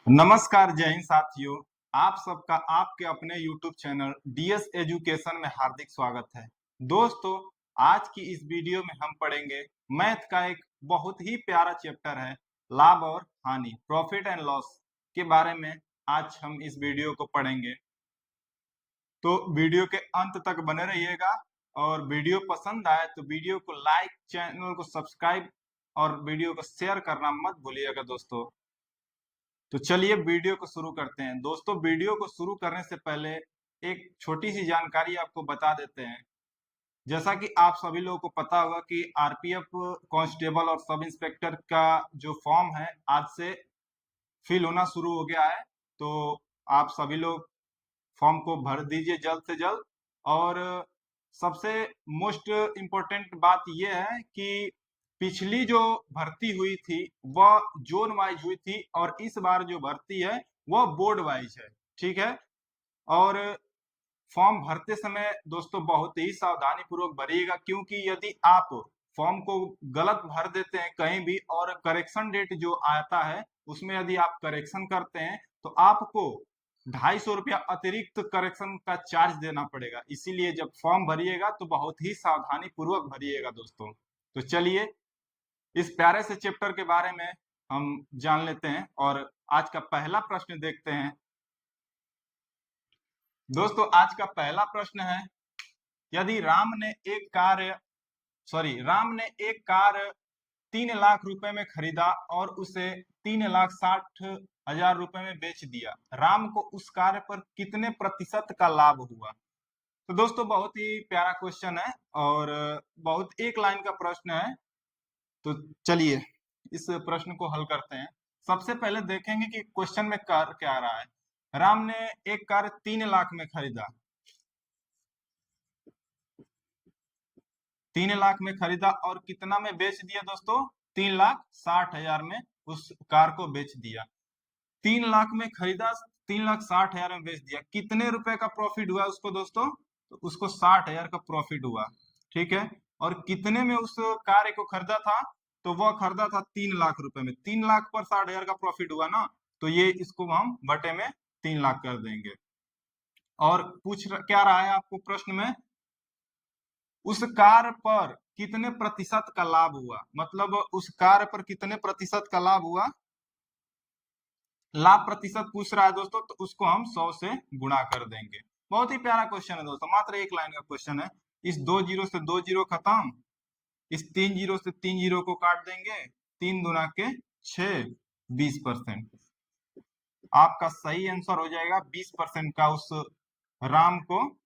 नमस्कार जय हिंद साथियों। आप सबका आपके अपने YouTube चैनल डीएस एजुकेशन में हार्दिक स्वागत है। दोस्तों, आज की इस वीडियो में हम पढ़ेंगे मैथ का एक बहुत ही प्यारा चैप्टर है लाभ और हानि, प्रॉफिट एंड लॉस के बारे में। आज हम इस वीडियो को पढ़ेंगे, तो वीडियो के अंत तक बने रहिएगा। और वीडियो पसंद आए तो वीडियो को लाइक, चैनल को सब्सक्राइब और वीडियो को शेयर करना मत भूलिएगा दोस्तों। तो चलिए वीडियो को शुरू करते हैं। दोस्तों, वीडियो को शुरू करने से पहले एक छोटी सी जानकारी आपको बता देते हैं। जैसा कि आप सभी लोगों को पता होगा कि आरपीएफ कांस्टेबल और सब इंस्पेक्टर का जो फॉर्म है आज से फिल होना शुरू हो गया है। तो आप सभी लोग फॉर्म को भर दीजिए जल्द से जल्द। और सबसे मोस्ट इम्पोर्टेंट बात यह है कि पिछली जो भर्ती हुई थी वह जोन वाइज हुई थी और इस बार जो भर्ती है वह बोर्ड वाइज है। ठीक है। और फॉर्म भरते समय दोस्तों बहुत ही सावधानी पूर्वक भरिएगा, क्योंकि यदि आप फॉर्म को गलत भर देते हैं कहीं भी और करेक्शन डेट जो आता है उसमें यदि आप करेक्शन करते हैं तो आपको 250 रुपया अतिरिक्त करेक्शन का चार्ज देना पड़ेगा। इसीलिए जब फॉर्म भरिएगा तो बहुत ही सावधानी पूर्वक भरिएगा दोस्तों। तो चलिए इस प्यारे से चैप्टर के बारे में हम जान लेते हैं और आज का पहला प्रश्न देखते हैं। दोस्तों, आज का पहला प्रश्न है, यदि राम ने एक कार 3 लाख रुपए में खरीदा और उसे 3,60,000 रुपए में बेच दिया, राम को उस कार्य पर कितने प्रतिशत का लाभ हुआ? तो दोस्तों बहुत ही प्यारा क्वेश्चन है और बहुत एक लाइन का प्रश्न है। तो चलिए इस प्रश्न को हल करते हैं। सबसे पहले देखेंगे कि क्वेश्चन में कार क्या आ रहा है। राम ने एक कार 3 लाख में खरीदा, 3 लाख में खरीदा और कितना में बेच दिया दोस्तों? 3,60,000 में उस कार को बेच दिया। 3 लाख में खरीदा, 3,60,000 में बेच दिया। कितने रुपए का प्रॉफिट हुआ उसको दोस्तों? तो उसको 60,000 का प्रॉफिट हुआ। ठीक है। और कितने में उस कार को खरीदा था? तो वह खरीदा था 3 लाख रुपए में। 3 लाख पर 60,000 का प्रॉफिट हुआ ना, तो ये इसको हम बटे में 3 लाख कर देंगे। और क्या रहा है आपको प्रश्न में? उस कार पर कितने प्रतिशत का लाभ हुआ, मतलब उस कार पर कितने प्रतिशत का लाभ हुआ, लाभ प्रतिशत पूछ रहा है दोस्तों, तो उसको हम 100 से गुणा कर देंगे। बहुत ही प्यारा क्वेश्चन है दोस्तों, मात्र एक लाइन का क्वेश्चन है। इस 2 जीरो से 2 जीरो खत्म, इस 3 जीरो से 3 जीरो को काट देंगे, 3 दुना के 6, 20%। आपका सही आंसर हो जाएगा 20% का उस राम को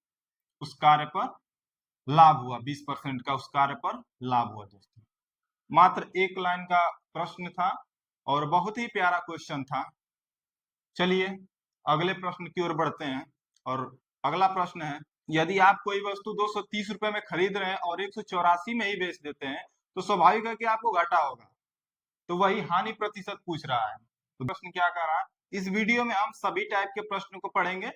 उस कार्य पर लाभ हुआ। 20% का उस कार्य पर लाभ हुआ दोस्तों। मात्र एक लाइन का प्रश्न था और बहुत ही प्यारा क्वेश्चन था। चलिए अगले प्रश्न की ओर बढ़ते हैं। और अगला प्रश्न है, यदि आप कोई वस्तु 230 रुपए में खरीद रहे हैं और 184 में ही बेच देते हैं तो स्वाभाविक है कि आपको घाटा होगा। तो वही हानि प्रतिशत पूछ रहा है। तो प्रश्न क्या कर रहा है, इस वीडियो में हम सभी टाइप के प्रश्न को पढ़ेंगे।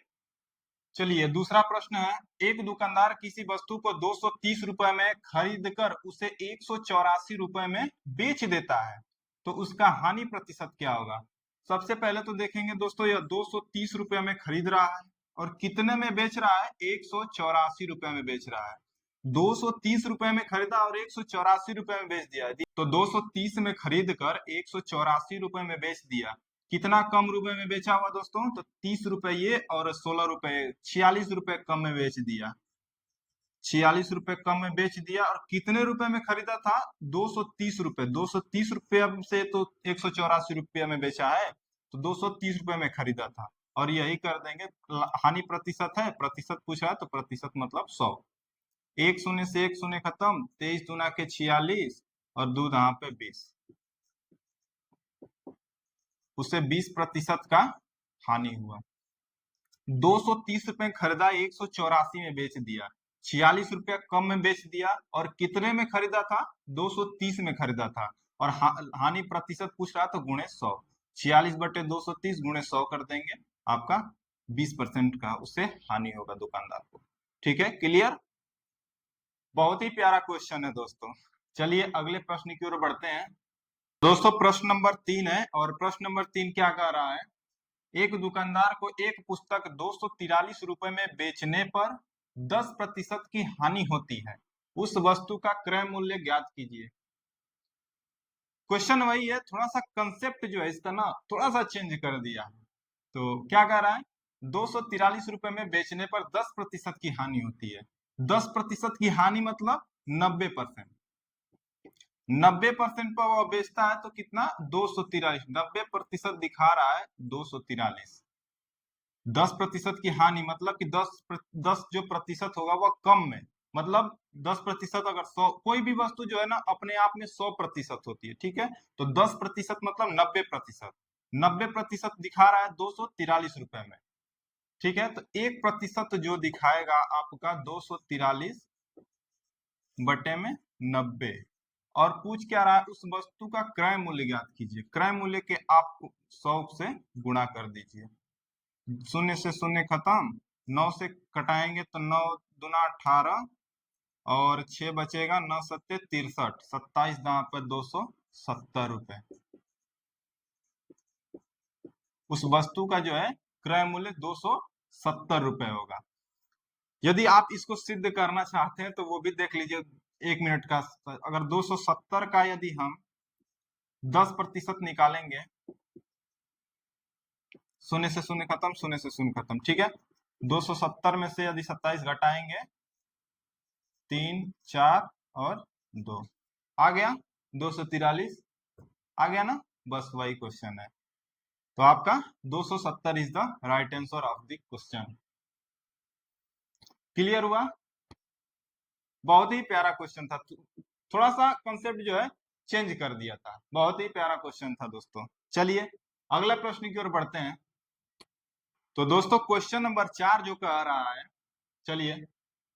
चलिए दूसरा प्रश्न है, एक दुकानदार किसी वस्तु को 230 रुपए में खरीद कर उसे 184 रुपए में बेच देता है, तो उसका हानि प्रतिशत क्या होगा? सबसे पहले तो देखेंगे दोस्तों, यह 230 रुपए में खरीद रहा है और कितने में बेच रहा है? 184 रुपए में बेच रहा है। 230 रुपए में खरीदा और 184 रुपए में बेच दिया। तो 230 में खरीद कर 184 रुपए में बेच दिया। कितना कम रुपए में बेचा हुआ दोस्तों? तो 30 रुपए ये और 16 रुपए, 46 रुपए कम में बेच दिया। 46 रुपए कम में बेच दिया। और कितने रुपए में खरीदा था? 230 रुपए। 230 रुपए से तो 184 रुपये में बेचा है, तो 230 रुपए में खरीदा था। और यही कर देंगे। हानि प्रतिशत है, प्रतिशत पूछा है तो प्रतिशत मतलब 100। एक शून्य से एक शून्य खत्म, 23 दूना के 46 और दो यहाँ पे 20, उसे 20% का हानि हुआ। 230 रुपए खरीदा, 184 में बेच दिया, 46 रुपया कम में बेच दिया। और कितने में खरीदा था? 230 में खरीदा था। और हानि प्रतिशत पूछ रहा तो गुणे 100, 46 बटे 230 गुणे 100 कर देंगे। आपका 20% का उससे हानि होगा दुकानदार को। ठीक है, क्लियर? बहुत ही प्यारा क्वेश्चन है दोस्तों। चलिए अगले प्रश्न की ओर बढ़ते हैं। दोस्तों प्रश्न नंबर 3 है और प्रश्न नंबर 3 क्या कह रहा है, एक दुकानदार को एक पुस्तक 243 रुपए में बेचने पर 10% की हानि होती है, उस वस्तु का क्रय मूल्य ज्ञात कीजिए। क्वेश्चन वही है, थोड़ा सा कंसेप्ट जो है इसका ना थोड़ा सा चेंज कर दिया है। तो क्या कह रहा है, 243 रुपए में बेचने पर 10% की हानि होती है। 10% की हानि मतलब 90%। 90% पर वो बेचता है तो कितना, 243। 90% दिखा रहा है 243। 10% की हानि मतलब कि 10 जो प्रतिशत होगा वह कम में, मतलब 10%, अगर 100 कोई भी वस्तु जो है ना अपने आप में 100% होती है, ठीक है, तो 10% मतलब 90%। 90% दिखा रहा है 243 रुपए में, ठीक है, तो 1% जो दिखाएगा आपका 243 बटे में 90। और पूछ क्या रहा है, उस वस्तु का क्रय मूल्य ज्ञात कीजिए। क्रय मूल्य के आप 100 से गुणा कर दीजिए। शून्य से शून्य खत्म, 9 से कटाएंगे तो 9 दूना 18, और 6 बचेगा, 9 सत्ते 63, 27 दांत पर 270 रुपए। उस वस्तु का जो है क्रय मूल्य 270 रुपए होगा। यदि आप इसको सिद्ध करना चाहते हैं तो वो भी देख लीजिए, 1 मिनट का। अगर 270 का यदि हम 10% निकालेंगे, शून्य से शून्य खत्म, शून्य से शून्य खत्म, ठीक है, 270 में से यदि 27 घटाएंगे, 3 4 और 2 आ गया, 243 आ गया ना, बस वही क्वेश्चन है। तो आपका 270 is the right answer of the question. Clear हुआ? बहुत ही प्यारा क्वेश्चन था, थोड़ा सा कंसेप्ट जो है चेंज कर दिया था। बहुत ही प्यारा क्वेश्चन था दोस्तों। चलिए अगला प्रश्न की ओर बढ़ते हैं। तो दोस्तों क्वेश्चन नंबर 4 जो कह रहा है, चलिए,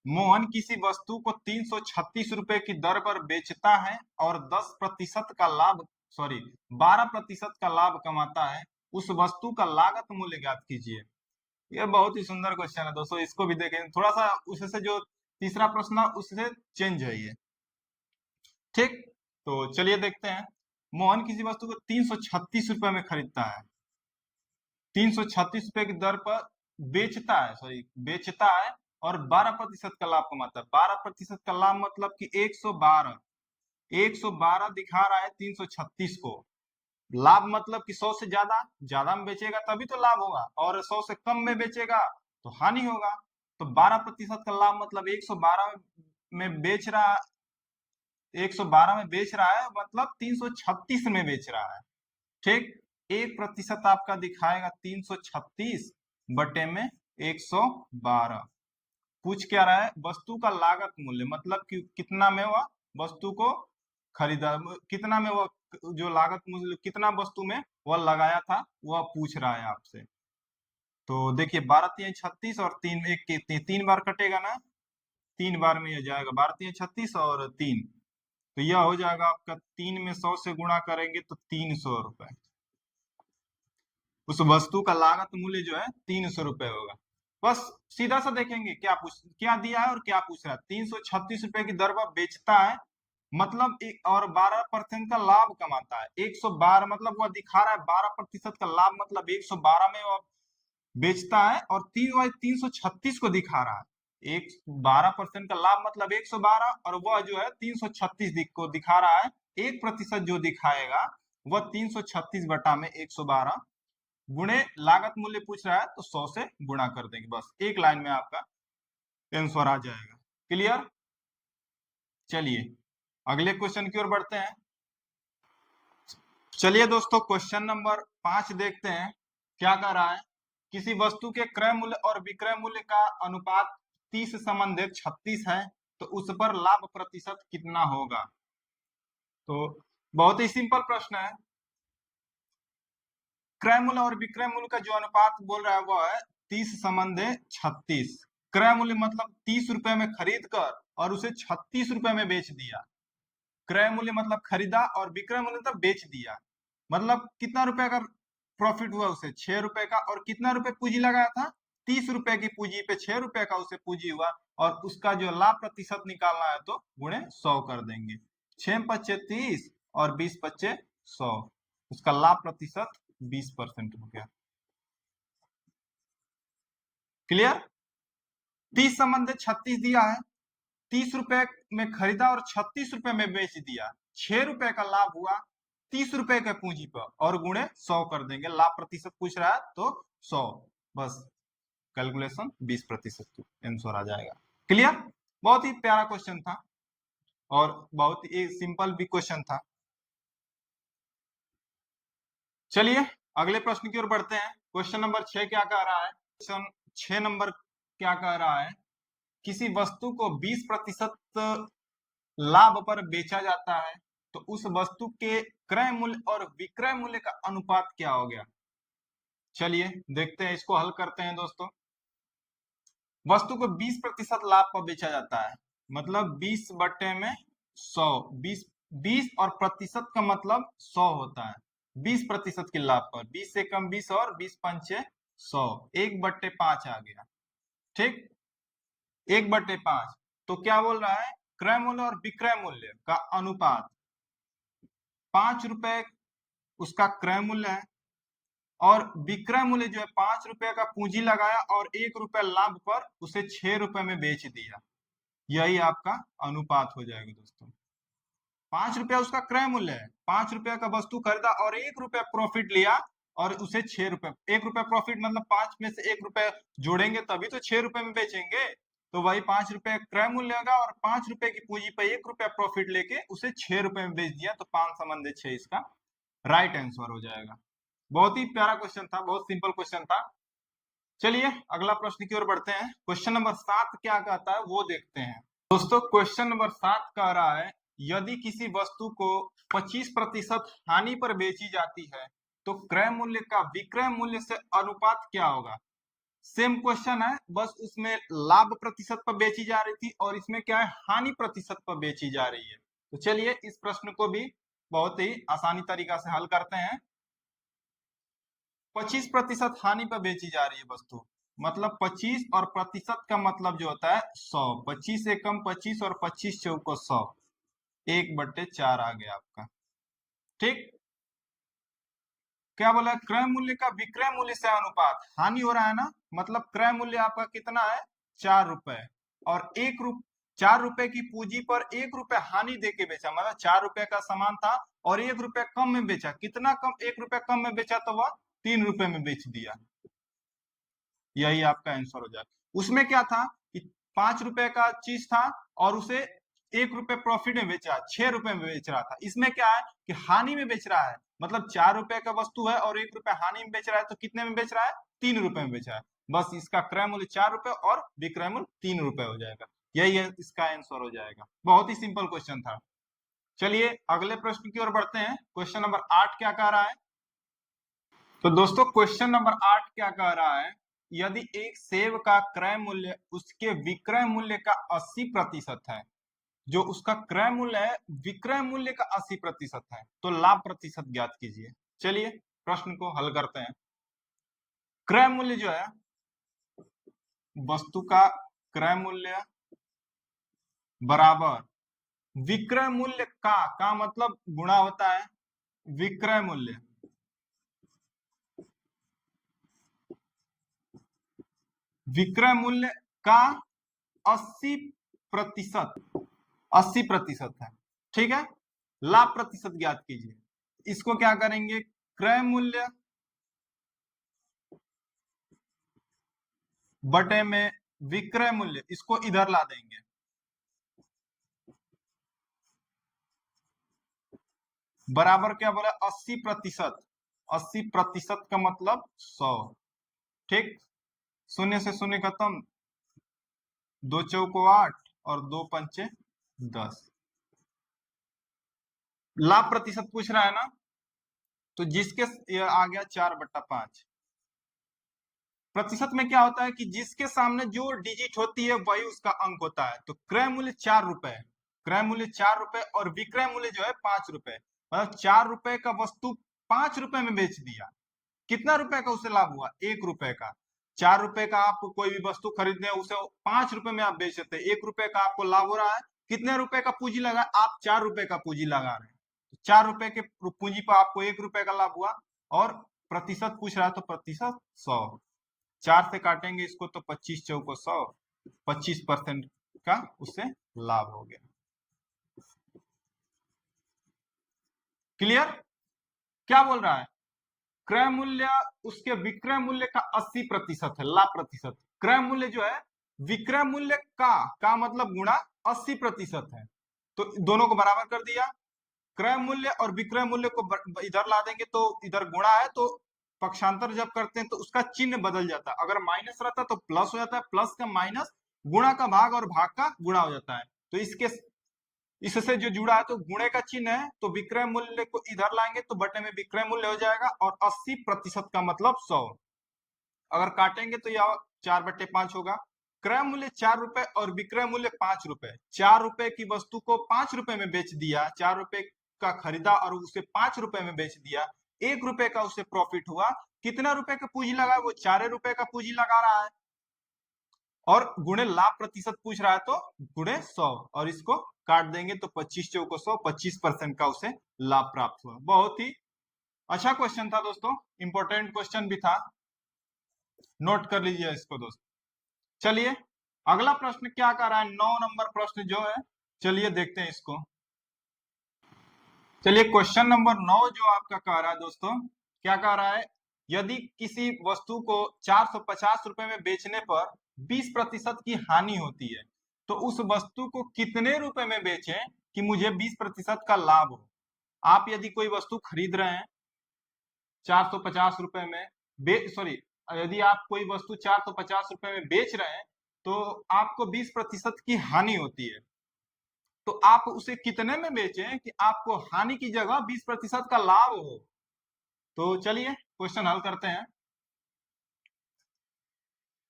मोहन किसी वस्तु को 336 रुपए की दर पर बेचता है और 10% का लाभ, सॉरी 12% का लाभ कमाता है, उस वस्तु का लागत मूल्य ज्ञात कीजिए। यह बहुत ही सुंदर क्वेश्चन है दोस्तों, इसको भी देखें, थोड़ा सा उससे जो तीसरा प्रश्न उससे चेंज है ये, ठीक। तो चलिए देखते हैं, मोहन किसी वस्तु को 336 रुपए में खरीदता है, 336 रुपए की दर पर बेचता है, सॉरी बेचता है, और 12% का लाभ कमाता है। 12% का लाभ मतलब कि 112, 112 दिखा रहा है 336 को। लाभ मतलब कि 100 से ज्यादा, ज्यादा में बेचेगा तभी तो लाभ होगा, और 100 से कम में बेचेगा तो हानि होगा। तो 12% का लाभ मतलब 112 में बेच रहा, 112 में बेच रहा है मतलब 336 में बेच रहा है, ठीक। 1% आपका दिखाएगा 336 बटे में 112। पूछ क्या रहा है, वस्तु का लागत मूल्य मतलब कि कितना में वह वस्तु को खरीदा, कितना में वह जो लागत मूल्य कितना वस्तु में वह लगाया था वह पूछ रहा है आपसे। तो देखिए 12 3 36 और 3 एक के 3 बार कटेगा ना, 3 बार में यह जाएगा, 12 3 36 और 3, तो यह हो जाएगा आपका 3 में 100 से गुणा करेंगे तो 300 रुपए। उस वस्तु का लागत मूल्य जो है 300 रुपए होगा। बस सीधा सा देखेंगे क्या दिया है और क्या पूछ रहा है। 336 रुपए की दर पर बेचता है मतलब एक, और 12% का लाभ कमाता है। 112 मतलब वह दिखा रहा है 12% का लाभ मतलब 112 में वह बेचता है, और 336 को दिखा रहा है। एक 12% का लाभ मतलब 112, और वह जो है 336 को दिखा रहा है। 1% जो दिखाएगा वह 336 बटा में 112 गुणे लागत मूल्य पूछ रहा है तो 100 से गुणा कर देंगे, बस एक लाइन में आपका आंसर आ जाएगा। क्लियर? चलिए अगले क्वेश्चन की ओर बढ़ते हैं। चलिए दोस्तों क्वेश्चन नंबर 5 देखते हैं, क्या कह रहा है, किसी वस्तु के क्रय मूल्य और विक्रय मूल्य का अनुपात 30 संबंधित 36 है, तो उस पर लाभ प्रतिशत कितना होगा। तो बहुत ही सिंपल प्रश्न है। क्रय मूल्य और विक्रय मूल्य का जो अनुपात बोल रहा है वो है 30 संबंधे 36। क्रय मूल्य मतलब 30 रुपए में खरीद कर और उसे 36 रुपए में बेच दिया। क्रय मूल्य मतलब खरीदा, और विक्रय मूल्य मतलब बेच दिया, मतलब कितना रुपए का प्रॉफिट हुआ उसे, 6 रुपए का, और कितना रुपए पूंजी लगाया था, 30 रुपए की पूंजी पे 6 रुपए का उसे पूंजी हुआ, और उसका जो लाभ प्रतिशत निकालना है तो गुणे 100 कर देंगे। 6 पच्चे 30 और 20 पच्चे 100, उसका लाभ प्रतिशत 20% हो गया। क्लियर। 30 संबंध 36 दिया है, 30 रुपए में खरीदा और 36 रुपए में बेच दिया, 6 रुपए का लाभ हुआ 30 रुपए के पूंजी पर, और गुणे 100 कर देंगे। लाभ प्रतिशत पूछ रहा है तो 100, बस कैलकुलेशन 20% आंसर आ जाएगा। क्लियर। बहुत ही प्यारा क्वेश्चन था और बहुत ही सिंपल भी क्वेश्चन था। चलिए अगले प्रश्न की ओर बढ़ते हैं। क्वेश्चन नंबर 6 क्या कह रहा है? क्वेश्चन 6 नंबर क्या कह रहा है? किसी वस्तु को 20% लाभ पर बेचा जाता है तो उस वस्तु के क्रय मूल्य और विक्रय मूल्य का अनुपात क्या हो गया? चलिए देखते हैं, इसको हल करते हैं दोस्तों। वस्तु को 20% लाभ पर बेचा जाता है, मतलब 20 बट्टे में 100, 20 और प्रतिशत का मतलब 100 होता है। 20% के लाभ पर 20 से कम 20 और 20 पंचे 100, 1/5 आ गया। ठीक, 1/5। तो क्या बोल रहा है? क्रय मूल्य और विक्रय मूल्य का अनुपात, 5 रुपए उसका क्रय मूल्य है और विक्रय मूल्य जो है 5 रुपए का पूंजी लगाया और 1 रुपए लाभ पर उसे 6 रुपए में बेच दिया, यही आपका अनुपात हो जाएगा दोस्तों। 5 रुपया उसका क्रय मूल्य है, 5 रुपया का वस्तु खरीदा और 1 रुपया प्रॉफिट लिया और उसे 6 रुपए, 1 रुपया प्रॉफिट मतलब 5 में से 1 रुपया जोड़ेंगे तभी तो 6 रुपए में बेचेंगे। तो वही 5 रुपए क्रय मूल्य होगा और 5 रुपए की पूंजी पर 1 रुपया प्रॉफिट लेके उसे 6 रुपए में बेच दिया, तो 5 संबंध 6 इसका राइट आंसर हो जाएगा। बहुत ही प्यारा क्वेश्चन था, बहुत सिंपल क्वेश्चन था। चलिए अगला प्रश्न की ओर बढ़ते हैं। क्वेश्चन नंबर 7 क्या कहता है वो देखते हैं। दोस्तों क्वेश्चन नंबर 7 कह रहा है, यदि किसी वस्तु को 25% हानि पर बेची जाती है तो क्रय मूल्य का विक्रय मूल्य से अनुपात क्या होगा? सेम क्वेश्चन है, बस उसमें लाभ प्रतिशत पर बेची जा रही थी और इसमें क्या है, हानि प्रतिशत पर बेची जा रही है। तो चलिए इस प्रश्न को भी बहुत ही आसानी तरीका से हल करते हैं। 25% हानि पर बेची जा रही है वस्तु, मतलब 25 और प्रतिशत का मतलब जो होता है 100, 25 से कम 25 और 25 चौको 100, 1/4 आ गया आपका। ठीक, क्या बोला? क्रय मूल्य का विक्रय मूल्य से अनुपात, हानि हो रहा है ना, मतलब क्रय मूल्य आपका कितना है? 4 रुपए, और 4 रुपए की पूंजी पर 1 रुपए हानि देके बेचा, मतलब 4 रुपए का सामान था और 1 रुपए कम में बेचा। कितना कम? 1 रुपए कम में बेचा तो वह 3 रुपए में बेच दिया, यही आपका आंसर हो जाएगा। उसमें क्या था कि 5 रुपए का चीज था और उसे 1 रुपए प्रॉफिट में बेचा, 6 रुपए में बेच रहा था। इसमें क्या है कि हानि में बेच रहा है, मतलब 4 रुपए का वस्तु है और 1 रुपए हानि में बेच रहा है, तो कितने में बेच रहा है? 3 रुपए में बेच रहा है। बस इसका क्रय मूल्य 4 रुपए और विक्रय मूल्य 3 रुपए हो जाएगा, यही है इसका आंसर हो जाएगा। बहुत ही सिंपल क्वेश्चन था। चलिए अगले प्रश्न की ओर बढ़ते हैं। क्वेश्चन नंबर 8 क्या कह रहा है? तो दोस्तों क्वेश्चन नंबर 8 क्या कह रहा है, यदि एक सेब का क्रय मूल्य उसके विक्रय मूल्य का 80% है, जो उसका क्रय मूल्य है विक्रय मूल्य का 80% है, तो लाभ प्रतिशत ज्ञात कीजिए। चलिए प्रश्न को हल करते हैं। क्रय मूल्य जो है, वस्तु का क्रय मूल्य बराबर विक्रय मूल्य का मतलब गुणा होता है विक्रय मूल्य, विक्रय मूल्य का 80%, 80% है। ठीक है, लाभ प्रतिशत ज्ञात कीजिए। इसको क्या करेंगे, क्रय मूल्य बटे में विक्रय मूल्य, इसको इधर ला देंगे, बराबर क्या बोला? 80%। 80% का मतलब 100। ठीक, शून्य से शून्य खत्म, 2 चौको 8 और 2 पंचे 10। लाभ प्रतिशत पूछ रहा है ना, तो जिसके ये आ गया 4/5। प्रतिशत में क्या होता है कि जिसके सामने जो डिजिट होती है वही उसका अंक होता है। तो क्रय मूल्य 4 रुपए, क्रय मूल्य 4 रुपए और विक्रय मूल्य जो है 5 रुपए, मतलब 4 रुपए का वस्तु 5 रुपए में बेच दिया। कितना रुपए का उसे लाभ हुआ? 1 रुपए का। 4 रुपए का आप कोई भी वस्तु खरीदते हैं उसे 5 रुपए में आप बेच देते हैं, 1 रुपए का आपको लाभ हो रहा है। कितने रुपए का पूंजी लगा? आप 4 रुपए का पूंजी लगा रहे हैं, 4 रुपए के पूंजी पर आपको 1 रुपए का लाभ हुआ और प्रतिशत पूछ रहा है तो प्रतिशत 100। 4 से काटेंगे इसको तो 25 चौको 100, 25% का उससे लाभ हो गया। क्लियर? क्या बोल रहा है? क्रय मूल्य उसके विक्रय मूल्य का 80% है, लाभ प्रतिशत। क्रय मूल्य जो है विक्रय मूल्य का मतलब गुणा 80% है, तो दोनों को बराबर कर दिया। क्रय मूल्य और विक्रय मूल्य को इधर ला देंगे तो इधर गुणा है, तो पक्षांतर जब करते हैं तो उसका चिन्ह बदल जाता है। अगर माइनस रहता तो प्लस हो जाता है, प्लस का माइनस, गुणा का भाग और भाग का गुणा हो जाता है। तो इससे जो जुड़ा है तो गुणे का चिन्ह है, तो विक्रय मूल्य को इधर लाएंगे तो बटे में विक्रय मूल्य हो जाएगा, और 80% का मतलब 100। अगर काटेंगे तो यह 4/5 होगा। क्रय मूल्य 4 रुपए और विक्रय मूल्य 5 रुपए। 4 रुपए की वस्तु को 5 रुपए में बेच दिया, 4 रुपए का खरीदा और उसे 5 रुपए में बेच दिया, 1 रुपए का उसे प्रॉफिट हुआ। कितना रुपए का पूंजी लगा? वो 4 रुपए का पूंजी लगा रहा है, और गुणे लाभ प्रतिशत पूछ रहा है तो गुणे 100, और इसको काट देंगे तो 25 चौको 100, 25% का उसे लाभ प्राप्त हुआ। बहुत ही अच्छा क्वेश्चन था दोस्तों, इंपॉर्टेंट क्वेश्चन भी था, नोट कर लीजिए इसको दोस्तों। चलिए अगला प्रश्न क्या कर रहा है, 9 नंबर प्रश्न जो है, चलिए देखते हैं इसको। चलिए क्वेश्चन नंबर 9 जो आपका कह रहा है दोस्तों, क्या कह रहा है, यदि किसी वस्तु को 450 रुपए में बेचने पर 20% की हानि होती है, तो उस वस्तु को कितने रुपए में बेचें कि मुझे 20% का लाभ हो। आप यदि कोई वस्तु खरीद रहे हैं 450 रुपए में, सॉरी, यदि आप कोई वस्तु 450 रुपए में बेच रहे हैं तो आपको 20% की हानि होती है, तो आप उसे कितने में बेचें कि आपको हानि की जगह 20% का लाभ हो। तो चलिए क्वेश्चन हल करते हैं।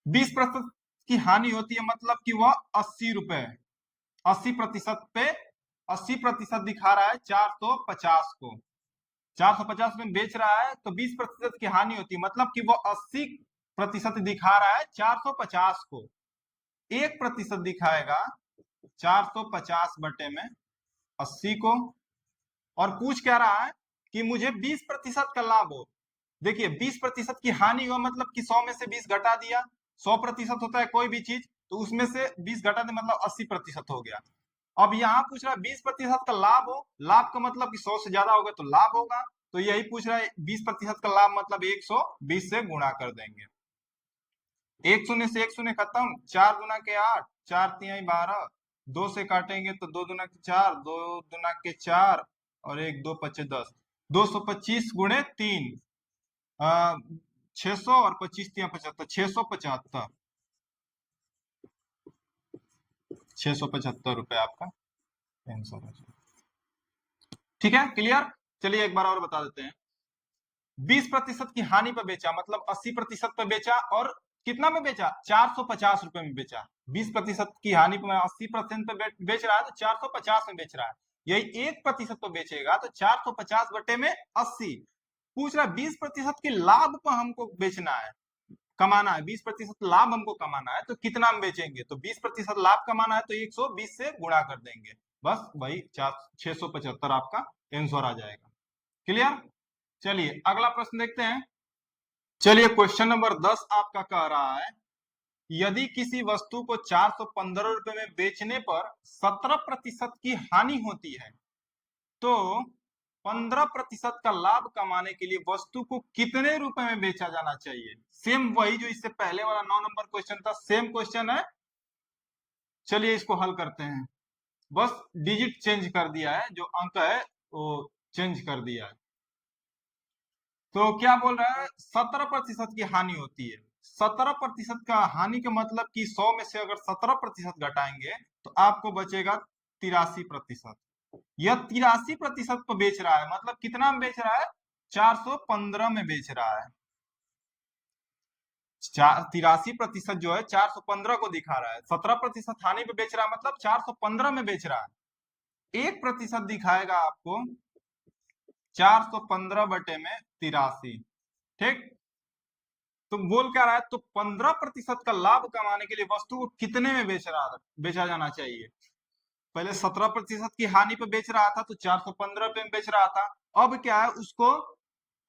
20% की हानि होती है मतलब कि वह 80 रुपए, 80% पे 80% दिखा रहा है 450 को, 450 में बेच रहा है तो 20% की हानि होती है, मतलब कि वो 80% दिखा रहा है 450 को, 1% दिखाएगा 450 बटे में 80 को, और पूछ क्या रहा है कि मुझे 20% का लाभ हो। देखिए 20% की हानि हुआ मतलब कि 100 में से 20 घटा दिया, 100% होता है कोई भी चीज, तो उसमें से 20 घटा दे मतलब 80% हो गया। अब यहाँ पूछ रहा है 20% का लाभ हो, लाभ का मतलब कि 100 से ज्यादा होगा तो लाभ होगा, तो यही पूछ रहा है 20% का लाभ मतलब 120 से गुणा कर देंगे। 1 शून्य खत्म, 4 गुना के 8, 4 तिहाई 12, 2 से काटेंगे तो 2 दुना के 4, 2 दुना के 4, और 1 2 पचे 10, 225 गुणे 3, 600, और 25 तिया 75, 675, 675 रुपए आपका आंसर है। ठीक है, क्लियर? चलिए एक बार और बता देते हैं। 20% की हानि पर बेचा मतलब 80% पर बेचा, और कितना में बेचा? 450 रुपए में बेचा। 20% की हानि पर 80% पे बेच रहा है तो 450 में बेच रहा है। यही 1% पर बेचेगा तो 450 बटे में 80। पूछ रहा है 20% के लाभ पर हमको बेचना है, कमाना है, 20% लाभ हमको कमाना है, तो कितना में बेचेंगे? तो 20% लाभ कमाना है तो 120 से गुणा कर देंगे, बस वही 675 आपका आंसर आ जाएगा। क्लियर? चलिए अगला प्रश्न देखते हैं। चलिए क्वेश्चन नंबर 10 आपका कह रहा है, यदि किसी वस्तु को 415 रुपए में बेचने पर 17% की हानि होती है, तो 15% का लाभ कमाने के लिए वस्तु को कितने रुपए में बेचा जाना चाहिए। सेम वही जो इससे पहले वाला 9 नंबर क्वेश्चन था, सेम क्वेश्चन है। चलिए इसको हल करते हैं, बस डिजिट चेंज कर दिया है, जो अंक है वो चेंज कर दिया है। तो क्या बोल रहा है, 17% की हानि होती है। 17% का हानि का मतलब कि 100 में से अगर 17% घटाएंगे तो आपको बचेगा 83%। यह 83% पर बेच रहा है, मतलब कितना में बेच रहा है? 415 में बेच रहा है। 83% जो है 415 को दिखा रहा है, 17% हानि पे बेच रहा है मतलब 415 में बेच रहा है। 1% दिखाएगा आपको 415 बटे में 83। ठीक, तो बोल क्या रहा है, तो 15% का लाभ कमाने के लिए वस्तु को कितने में बेचा जाना चाहिए। पहले 17% की हानि पे बेच रहा था तो 415 पे बेच रहा था, अब क्या है उसको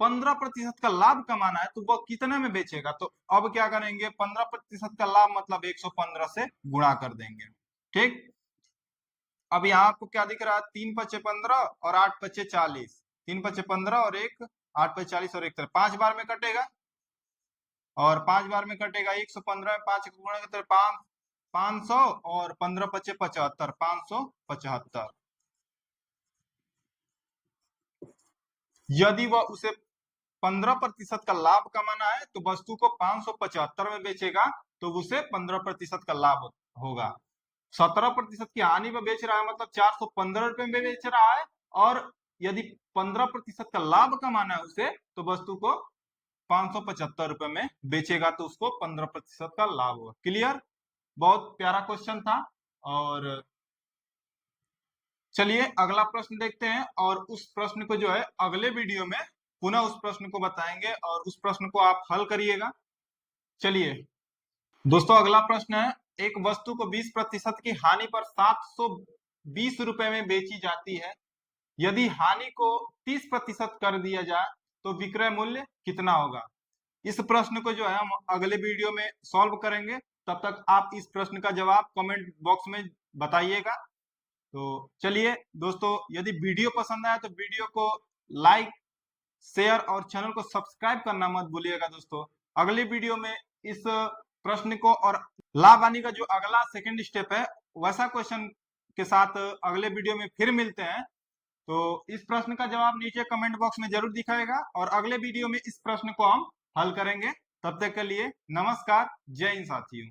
15% का लाभ कमाना है तो वह कितने में बेचेगा। तो अब क्या करेंगे, 15% का लाभ मतलब 115 से गुणा कर देंगे। ठीक, अब यहाँ आपको क्या दिख रहा है, 3×5 = 15 और 8×5 = 40। 3×5 = 15 और 8×5 = 40 और 1 5 बार में कटेगा, और 5 बार में कटेगा 115 में 5 गुणा करते 500 और 15×5 = 75, 575। यदि वह उसे 15% का लाभ कमाना है तो वस्तु को 575 में बेचेगा तो उसे 15% का लाभ होगा। 17% की हानि में बेच रहा है मतलब 415 रुपए में बेच रहा है, और यदि 15% का लाभ कमाना है उसे तो वस्तु को 575 रुपए में बेचेगा तो उसको 15% का लाभ होगा। क्लियर, बहुत प्यारा क्वेश्चन था। और चलिए अगला प्रश्न देखते हैं, और उस प्रश्न को जो है अगले वीडियो में पुनः उस प्रश्न को बताएंगे और उस प्रश्न को आप हल करिएगा। चलिए दोस्तों, अगला प्रश्न है, एक वस्तु को 20% की हानि पर 720 रुपए में बेची जाती है। यदि हानि को 30% कर दिया जाए तो विक्रय मूल्य कितना होगा। इस प्रश्न को जो है हम अगले वीडियो में सॉल्व करेंगे। तब तक आप इस प्रश्न का जवाब कमेंट बॉक्स में बताइएगा। तो चलिए दोस्तों, यदि वीडियो पसंद आया तो वीडियो को लाइक, शेयर और चैनल को सब्सक्राइब करना मत भूलिएगा। दोस्तों अगले वीडियो में इस प्रश्न को और लाभ हानि का जो अगला सेकंड स्टेप है वैसा क्वेश्चन के साथ अगले वीडियो में फिर मिलते हैं। तो इस प्रश्न का जवाब नीचे कमेंट बॉक्स में जरूर दिखाएगा, और अगले वीडियो में इस प्रश्न को हम हल करेंगे। तब तक के लिए नमस्कार, जय हिंद साथियों।